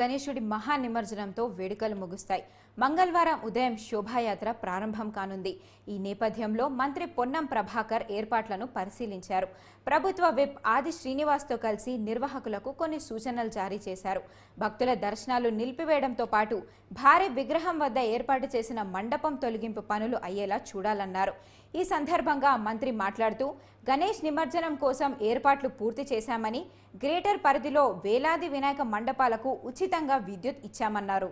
గణేశుడి మహా నిమజ్జనంతో వేడుకలు ముగుస్తాయి. మంగళవారం ఉదయం శోభాయాత్ర ప్రారంభం కానుంది. ఈ నేపథ్యంలో మంత్రి పొన్నం ప్రభాకర్ ఏర్పాట్లను పరిశీలించారు. ప్రభుత్వ విప్ ఆది శ్రీనివాస్తో కలిసి నిర్వాహకులకు కొన్ని సూచనలు జారీ చేశారు. భక్తుల దర్శనాలు నిలిపివేయడంతో పాటు భారీ విగ్రహం వద్ద ఏర్పాటు చేసిన మండపం తొలగింపు పనులు అయ్యేలా చూడాలన్నారు. ఈ సందర్భంగా మంత్రి మాట్లాడుతూ గణేష్ నిమజ్జనం కోసం ఏర్పాట్లు పూర్తి చేశామని, గ్రేటర్ పరిధిలో వేలాది వినాయక మండపాలకు ఉచితంగా విద్యుత్ ఇచ్చామన్నారు.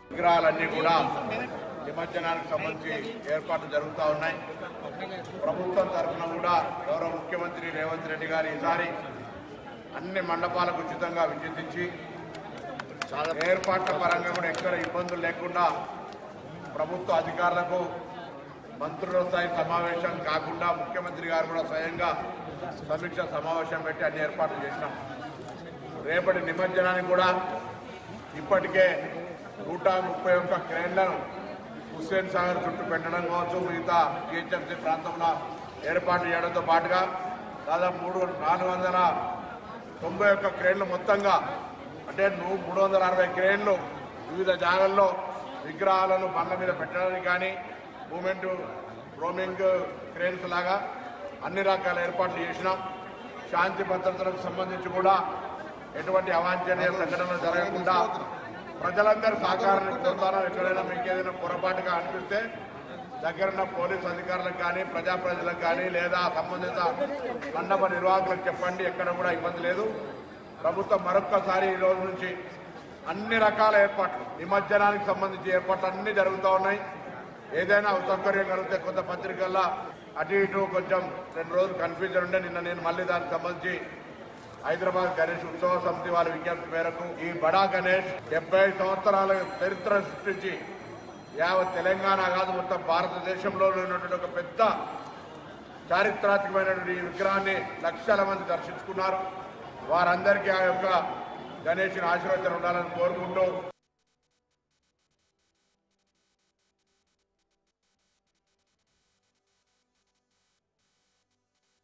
విగ్రహాలన్నీ కూడా నిమజ్జనానికి సంబంధించి ఏర్పాట్లు జరుగుతూ ఉన్నాయి. ప్రభుత్వం తరఫున కూడా గౌరవ ముఖ్యమంత్రి రేవంత్ రెడ్డి గారు ఈసారి అన్ని మండపాలకు ఉచితంగా విద్యుత్తించి ఏర్పాట్ల పరంగా కూడా ఎక్కడ ఇబ్బందులు లేకుండా ప్రభుత్వ అధికారులకు మంత్రుల స్థాయి సమావేశం కాకుండా ముఖ్యమంత్రి గారు కూడా స్వయంగా సమీక్ష సమావేశం పెట్టి అన్ని ఏర్పాట్లు చేసినాం. రేపటి నిమజ్జనానికి కూడా ఇప్పటికే 131 క్రేన్లను హుస్సేన్ సాగర్ చుట్టూ పెట్టడం కావచ్చు, మిగతా జిహెచ్ఎంసీ ప్రాంతంలో ఏర్పాటు చేయడంతో పాటుగా దాదాపు 491 క్రేన్లు మొత్తంగా, అంటే 360 క్రేన్లు వివిధ జాగాల్లో విగ్రహాలను బండ్ల మీద పెట్టడానికి కానీ మూమెంట్ రోమింగ్ క్రేన్స్ లాగా అన్ని రకాల ఏర్పాట్లు చేసినాం. శాంతి భద్రతలకు సంబంధించి కూడా ఎటువంటి అవాంఛనీయ సంఘటనలు జరగకుండా ప్రజలందరూ సహకారాన్ని కోరుతారు. ఎక్కడైనా మీకు ఏదైనా పొరపాటుగా అనిపిస్తే దగ్గరున్న పోలీసు అధికారులకు కానీ ప్రజలకు కానీ లేదా సంబంధిత మండప నిర్వాహకులకు చెప్పండి. ఎక్కడ కూడా ఇబ్బంది లేదు. ప్రభుత్వం మరొక్కసారి ఈ రోజు నుంచి అన్ని రకాల ఏర్పాట్లు, నిమజ్జనానికి సంబంధించి ఏర్పాట్లు అన్నీ జరుగుతూ ఉన్నాయి. ఏదైనా అసౌకర్యం కలిగితే కొంత పత్రికల్లో అటు ఇటు కొంచెం 2 రోజులు కన్ఫ్యూజన్ ఉండే, నిన్న నేను మళ్ళీ దానికి సంబంధించి హైదరాబాద్ గణేష్ ఉత్సవ సమితి వారి విజ్ఞప్తి మేరకు ఈ బడా గణేష్ 70 సంవత్సరాల చరిత్ర సృష్టించి యావత్ తెలంగాణ కాదు మొత్తం భారతదేశంలో ఉన్నటువంటి ఒక పెద్ద చారిత్రాత్మకమైనటువంటి ఈ విగ్రహాన్ని లక్షల మంది దర్శించుకున్నారు. వారందరికీ ఆ యొక్క గణేషుని ఆశీర్వచనం ఉండాలని కోరుకుంటూ